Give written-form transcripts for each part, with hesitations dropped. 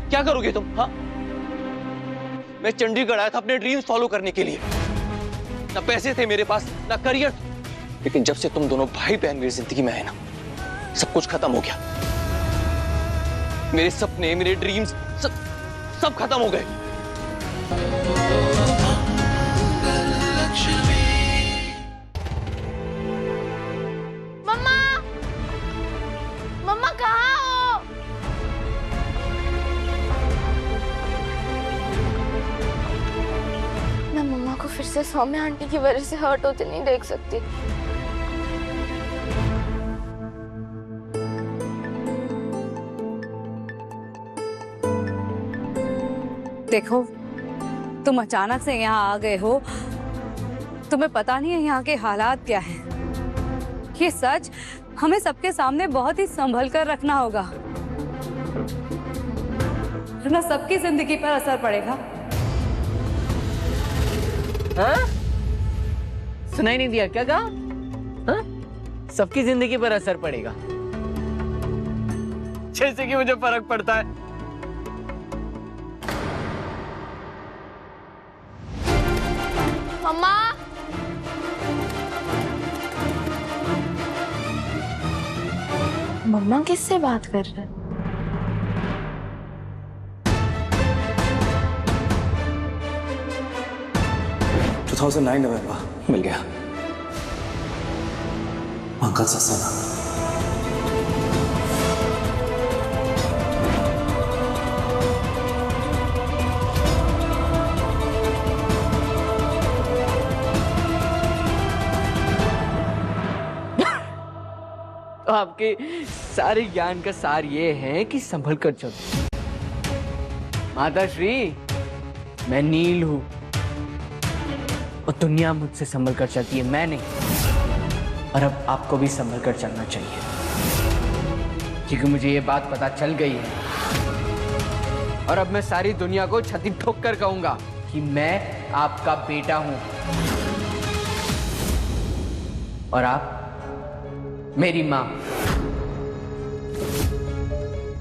क्या करोगे तुम? हाँ, मैं चंडीगढ़ आया था अपने ड्रीम्स फॉलो करने के लिए। ना पैसे थे मेरे पास, ना करियर, लेकिन जब से तुम दोनों भाई बहन मेरी जिंदगी में आए ना, सब कुछ खत्म हो गया। मेरे सपने, मेरे ड्रीम्स सब खत्म हो गए। मम्मा, मम्मा कहाँ हो? मैं मम्मा को फिर से सौम्या आंटी की वजह से हर्ट होते नहीं देख सकती। देखो, तुम अचानक से यहाँ आ गए हो, तुम्हें पता नहीं है यहाँ के हालात क्या हैं। ये सच हमें सबके सामने बहुत ही संभल कर रखना होगा, वरना सबकी जिंदगी पर असर पड़ेगा। हाँ? सुनाई नहीं दिया क्या कहा? हाँ? सबकी जिंदगी पर असर पड़ेगा, जैसे कि मुझे फर्क पड़ता है। मम्मा, मम्मा किससे बात कर रहे हैं? 2009 नवंबर मिल गया। पंकज ससाना। तो आपके सारे ज्ञान का सार ये है कि संभल कर चलो। माता श्री, मैं नील हूं और दुनिया मुझसे संभल कर चलती है, मैं नहीं। और अब आपको भी संभल कर चलना चाहिए, क्योंकि मुझे ये बात पता चल गई है। और अब मैं सारी दुनिया को छाती ठोक कर कहूंगा कि मैं आपका बेटा हूं और आप मेरी मां,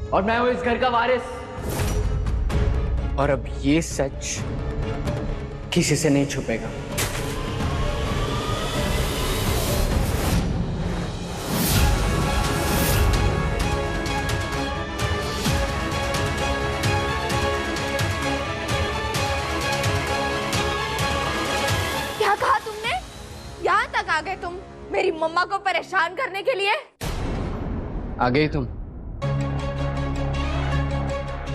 और मैं हूं इस घर का वारिस। और अब ये सच किसी से नहीं छुपेगा। क्या कहा तुमने? यहाँ तक आ गए तुम मेरी मम्मा को परेशान करने के लिए? आ गई तुम?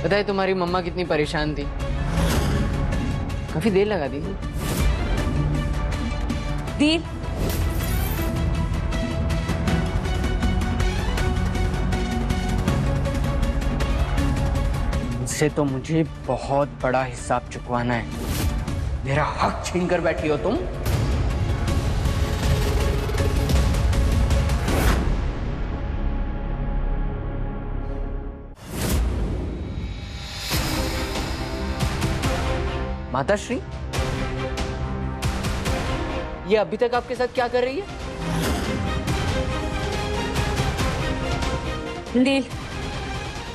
पता है तुम्हारी मम्मा कितनी परेशान थी? काफी देर लगा दी थी। दीप, मुझसे तो मुझे बहुत बड़ा हिसाब चुकवाना है। मेरा हक छीन कर बैठी हो तुम। माताश्री, ये अभी तक आपके साथ क्या कर रही है? नील,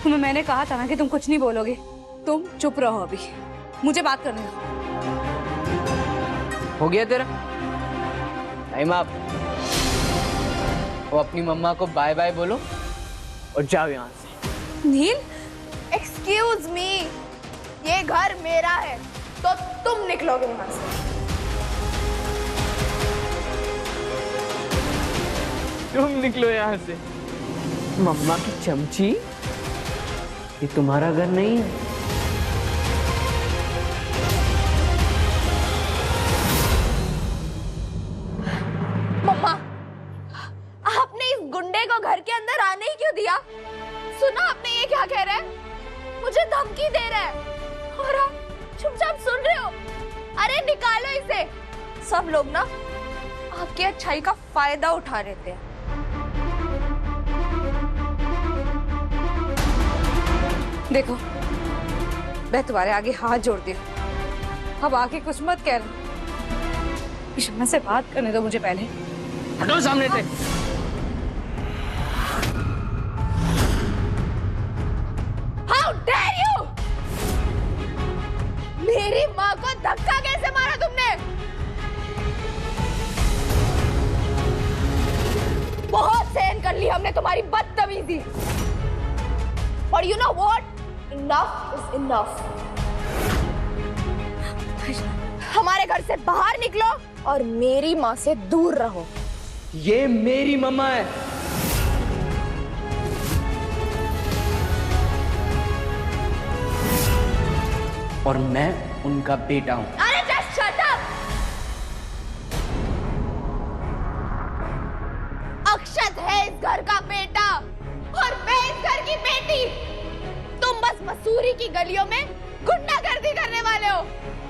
तुम्हें मैंने कहा था ना कि तुम कुछ नहीं बोलोगे। तुम चुप रहो, अभी मुझे बात करने दो। हो गया तेरा टाइम अप। वो अपनी मम्मा को बाय बाय बोलो और जाओ यहाँ से। नील, एक्सक्यूज मी, ये घर मेरा है, तो तुम निकलोगे यहाँ से। तुम निकलो यहाँ से। मम्मा की चमची, ये तुम्हारा घर नहीं है। मम्मा, आपने इस गुंडे को घर के अंदर आने ही क्यों दिया? सुना आपने ये क्या कह रहा है? मुझे धमकी दे रहा है और आप चुपचाप सुन रहे हो? अरे निकालो इसे। सब लोग ना आपकी अच्छाई का फायदा उठा लेते हैं। देखो, मैं तुम्हारे आगे हाथ जोड़ती हूँ, अब आगे कुछ मत कहना। शम्मा से बात करने दो मुझे पहले। हटो सामने से। How dare you? देखी हमने तुम्हारी बदतमीजी। और you know what, enough is enough. हमारे घर से बाहर निकलो और मेरी माँ से दूर रहो। ये मेरी मम्मा है। और मैं उनका बेटा हूं। अरे जस्ट शट अप। अक्षत है इस घर का बेटा और मैं इस घर की बेटी। तुम बस मसूरी की गलियों में गुंडागर्दी करने वाले हो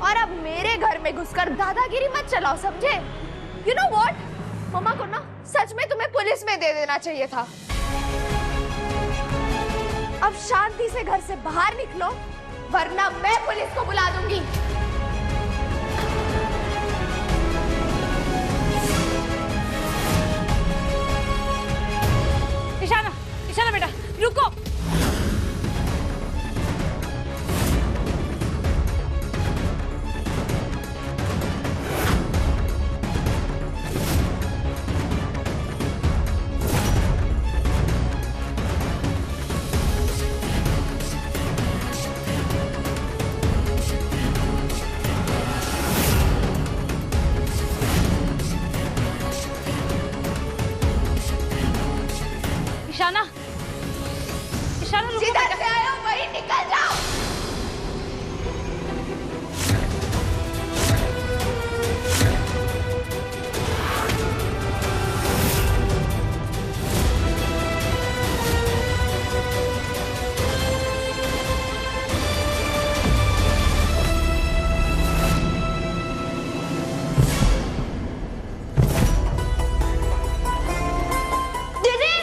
और अब मेरे घर में घुसकर दादागिरी मत चलाओ, समझे? यू नो व्हाट, मम्मा को ना सच में तुम्हें पुलिस में दे देना चाहिए था। अब शांति से घर से बाहर निकलो वरना मैं पुलिस को बुला दूंगी। ईशाना, ईशाना बेटा रुको। ईशाना, ईशाना रुको जिधर बेटा। से आए हो वहीं निकल जाओ। दीदी,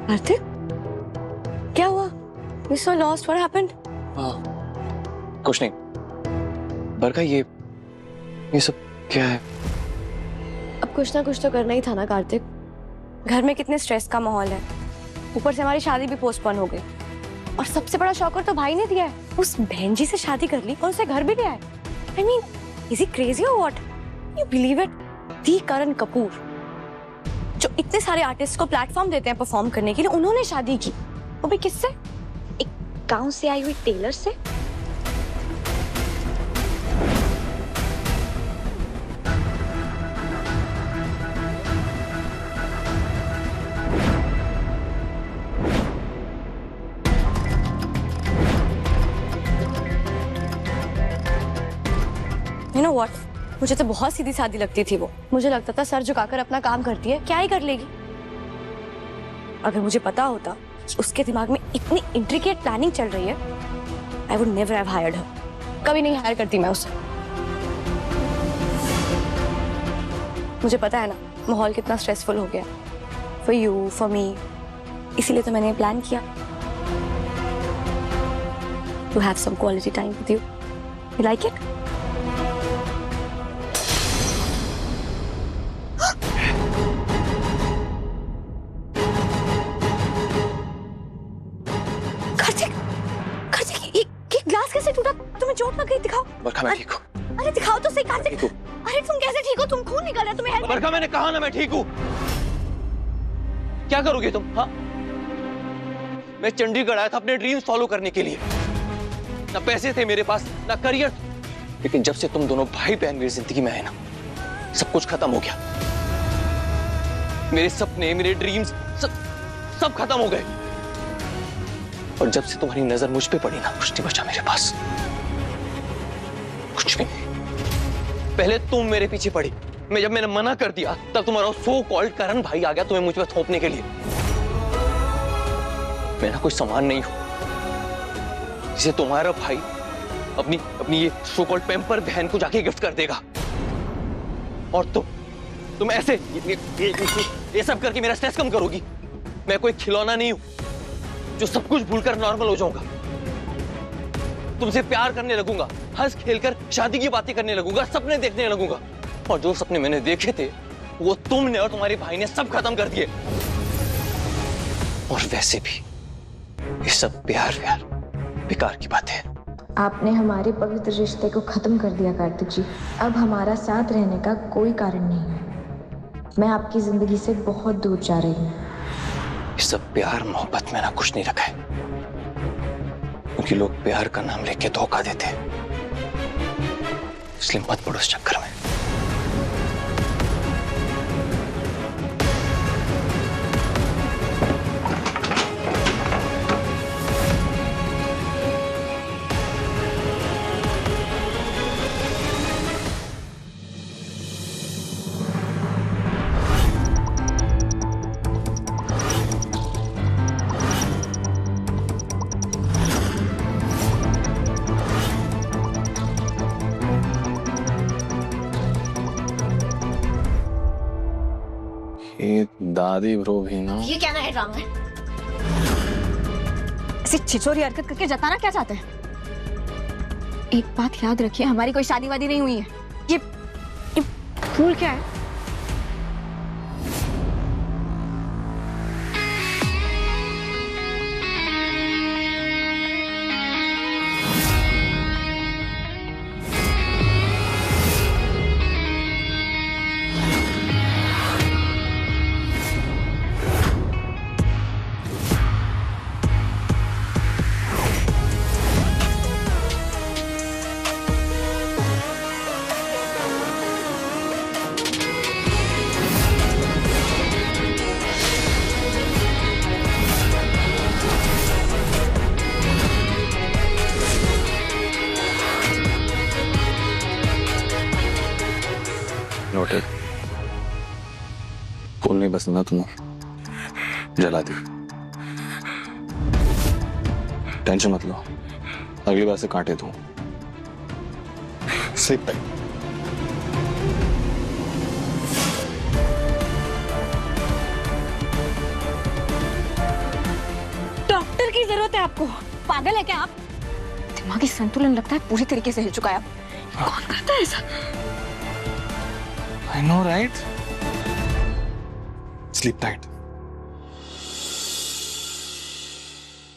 कार्तिक, क्या हुआ? You so lost. What happened? कुछ नहीं। बरखा, ये सब क्या है? अब कुछ ना कुछ तो करना ही था ना कार्तिक। घर में कितने स्ट्रेस का माहौल है, ऊपर से हमारी शादी भी पोस्टपोन हो गई और सबसे बड़ा शॉकर तो भाई ने दिया है। उस बहन जी से शादी कर ली और उसे घर भी ले आए। I mean, is he crazy or what? You believe it? दी करण कपूर जो इतने सारे आर्टिस्ट को प्लेटफॉर्म देते हैं परफॉर्म करने के लिए, उन्होंने शादी की, वो भी किससे? एक गांव से आई हुई टेलर से। You know what? मुझे तो बहुत सीधी सादी लगती थी वो। मुझे लगता था सर झुकाकर अपना काम करती है, क्या ही कर लेगी। अगर मुझे पता होता कि उसके दिमाग में इतनी इंट्रिकेट प्लानिंग चल रही है, I would never have hired her. कभी नहीं हायर करती मैं उसे। मुझे पता है ना माहौल कितना स्ट्रेसफुल हो गया for you, for me. इसीलिए तो मैंने ये प्लान किया to have some quality time with you. You like it? कैसे टूटा? तुम्हें चोट लग गई? दिखाओ। बरखा, मैं ठीक हूँ। अरे दिखाओ तो सही कार्तिक। अरे तुम कैसे ठीक हो? तुम खून निकल रहा है, तुम्हें हेल्प। बरखा, मैंने कहा ना मैं ठीक हूँ। क्या करोगे तुम? हाँ, मैं चंडीगढ़ आया था अपने ड्रीम्स फॉलो करने के लिए। ना पैसे थे मेरे पास, ना करियर, लेकिन जब से तुम दोनों भाई बहन मेरी जिंदगी में आए ना, सब कुछ खत्म हो गया। मेरे सपने, मेरे ड्रीम्स सब खत्म हो गए। और जब से तुम्हारी नजर मुझ पे पड़ी ना, कुछ नहीं बचा मेरे पास, कुछ भी नहीं। पहले तुम मेरे पीछे पड़ी, जब मैंने मना कर दिया तब तुम्हारा सो कॉल्ड करण भाई आ गया तुम्हें मुझ पे थोपने के लिए। मैं ना कोई सामान नहीं हूं जिसे तुम्हारा भाई अपनी अपनी ये सो कॉल्ड पैम्पर बहन को जाके गिफ्ट कर देगा। और तुम ऐसे ये सब करके मेरा स्ट्रेस कम करोगी। मैं कोई खिलौना नहीं हूं जो सब कुछ भूलकर नॉर्मल हो जाऊंगा। तुमसे प्यार करने लगूंगा, हंस खेलकर शादी की बातें करने लगूंगा, सपने देखने लगूंगा। और जो सपने मैंने देखे थे वो तुमने और तुम्हारे भाई ने सब खत्म कर दिए। और वैसे भी ये सब प्यार व्यार बेकार की बात है। आपने हमारे पवित्र रिश्ते को खत्म कर दिया कार्तिक जी। अब हमारा साथ रहने का कोई कारण नहीं है। मैं आपकी जिंदगी से बहुत दूर जा रही हूँ। ये सब प्यार मोहब्बत में ना कुछ नहीं रखा है, क्योंकि लोग प्यार का नाम लेके धोखा देते हैं। इसलिए मत पड़ो इस चक्कर में। ये दादी ब्रो भी ना। ये क्या नया ड्रामा है? ऐसी छिछोरी हरकत करके जताना क्या चाहते हैं? एक बात याद रखिए, हमारी कोई शादी वादी नहीं हुई है। ये फूल क्या है? नोटेड। फूल नहीं पसंद ना तुम्हें, जला दी। टेंशन मत लो, अगली बार से कांटे दूं। Sleep time. डॉक्टर की जरूरत है आपको? पागल है क्या आप? दिमागी संतुलन लगता है पूरी तरीके से हिल चुका है अब। कौन करता है ऐसा? I know, right? Sleep tight.